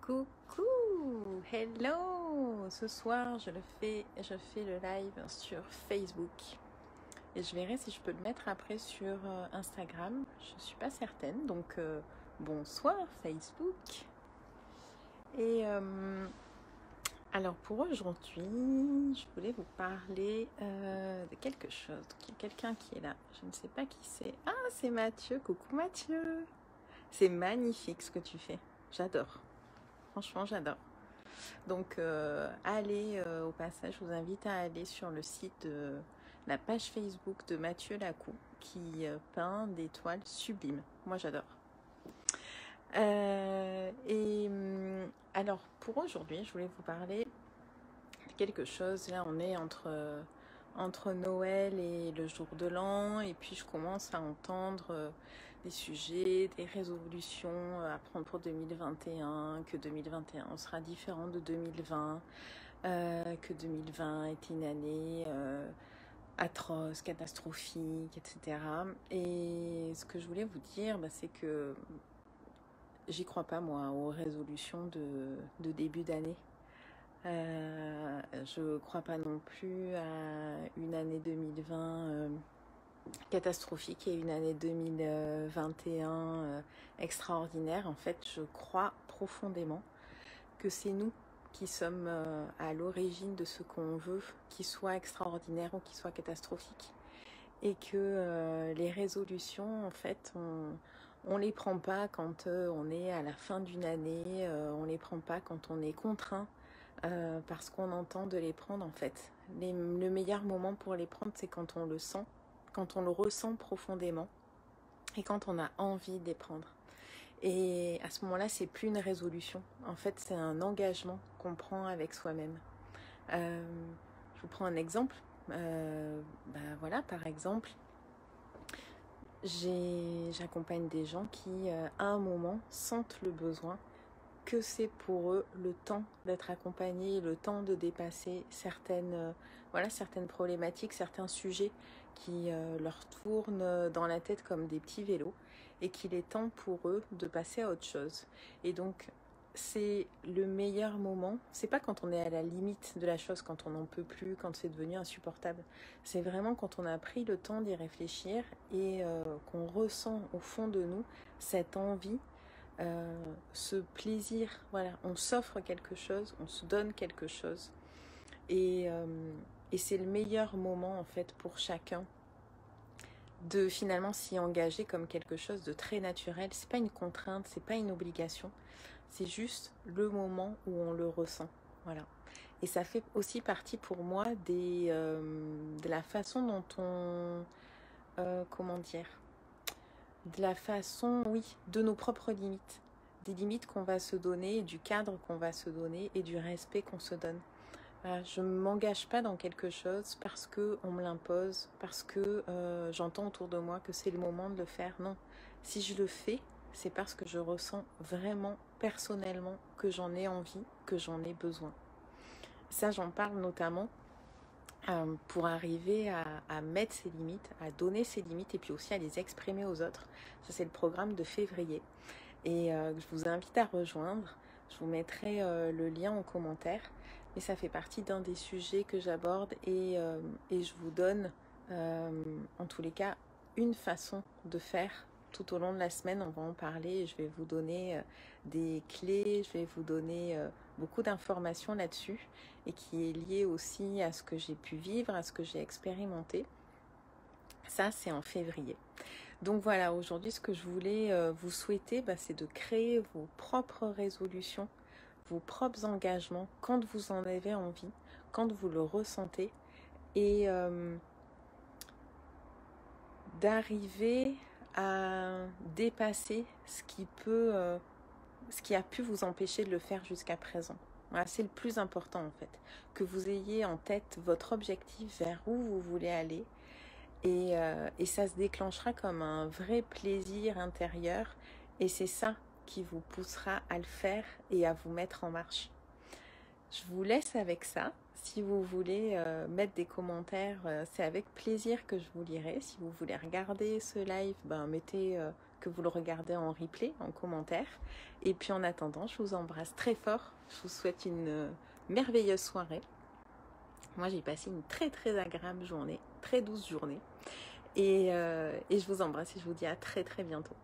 Coucou, hello. Ce soir, je fais le live sur Facebook et je verrai si je peux le mettre après sur Instagram. Je suis pas certaine, donc bonsoir Facebook. Et alors pour aujourd'hui, je voulais vous parler de quelque chose. Il y a quelqu'un qui est là, je ne sais pas qui c'est. Ah, c'est Mathieu. Coucou Mathieu. C'est magnifique ce que tu fais. J'adore. Franchement, j'adore. Donc, allez, au passage, je vous invite à aller sur le site de la page Facebook de Mathieu Lacou qui peint des toiles sublimes. Moi, j'adore. Alors, pour aujourd'hui, je voulais vous parler de quelque chose. Là, on est entre Noël et le jour de l'an, et puis je commence à entendre des sujets, des résolutions à prendre pour 2021, que 2021 sera différent de 2020, que 2020 était une année atroce, catastrophique, etc. Et ce que je voulais vous dire, c'est que j'y crois pas, moi, aux résolutions de début d'année. Je crois pas non plus à une année 2020 catastrophique et une année 2021 extraordinaire. En fait, je crois profondément que c'est nous qui sommes à l'origine de ce qu'on veut, qu'il soit extraordinaire ou qu'il soit catastrophique. Et que les résolutions, en fait, on les prend pas quand on est à la fin d'une année, on les prend pas quand on est contraint, parce qu'on entend de les prendre, en fait. Le meilleur moment pour les prendre, c'est quand on le sent, quand on le ressent profondément et quand on a envie de les prendre. Et à ce moment-là, c'est plus une résolution. En fait, c'est un engagement qu'on prend avec soi-même. Je vous prends un exemple. Voilà, par exemple, j'accompagne des gens qui, à un moment, sentent le besoin que c'est pour eux le temps d'être accompagnés, le temps de dépasser certaines problématiques, certains sujets qui leur tournent dans la tête comme des petits vélos et qu'il est temps pour eux de passer à autre chose. Et donc, c'est le meilleur moment. C'est pas quand on est à la limite de la chose, quand on n'en peut plus, quand c'est devenu insupportable. C'est vraiment quand on a pris le temps d'y réfléchir et qu'on ressent au fond de nous cette envie, ce plaisir. Voilà, on s'offre quelque chose, on se donne quelque chose. Et c'est le meilleur moment en fait pour chacun de finalement s'y engager comme quelque chose de très naturel. C'est pas une contrainte, c'est pas une obligation. C'est juste le moment où on le ressent. Voilà. Et ça fait aussi partie pour moi de la façon dont on... de la façon, oui, de nos propres limites. Des limites qu'on va se donner, du cadre qu'on va se donner et du respect qu'on se donne. Voilà, je ne m'engage pas dans quelque chose parce qu'on me l'impose, parce que j'entends autour de moi que c'est le moment de le faire. Non, si je le fais, c'est parce que je ressens vraiment personnellement que j'en ai envie, que j'en ai besoin. Ça, j'en parle notamment pour arriver à mettre ses limites, à donner ses limites et puis aussi à les exprimer aux autres. Ça, c'est le programme de février et je vous invite à rejoindre. Je vous mettrai le lien en commentaire. Mais ça fait partie d'un des sujets que j'aborde et je vous donne, en tous les cas, une façon de faire tout au long de la semaine. On va en parler. Je vais vous donner des clés, je vais vous donner beaucoup d'informations là-dessus et qui est lié aussi à ce que j'ai pu vivre, à ce que j'ai expérimenté. Ça, c'est en février. Donc voilà, aujourd'hui, ce que je voulais vous souhaiter, c'est de créer vos propres résolutions, vos propres engagements, quand vous en avez envie, quand vous le ressentez, et d'arriver à dépasser ce qui a pu vous empêcher de le faire jusqu'à présent. Voilà, c'est le plus important en fait, que vous ayez en tête votre objectif vers où vous voulez aller, et ça se déclenchera comme un vrai plaisir intérieur, et c'est ça qui vous poussera à le faire et à vous mettre en marche. Je vous laisse avec ça. Si vous voulez mettre des commentaires, c'est avec plaisir que je vous lirai. Si vous voulez regarder ce live, mettez que vous le regardez en replay, en commentaire. Et puis en attendant, je vous embrasse très fort. Je vous souhaite une merveilleuse soirée. Moi, j'ai passé une très très agréable journée, très douce journée. Et je vous embrasse et je vous dis à très très bientôt.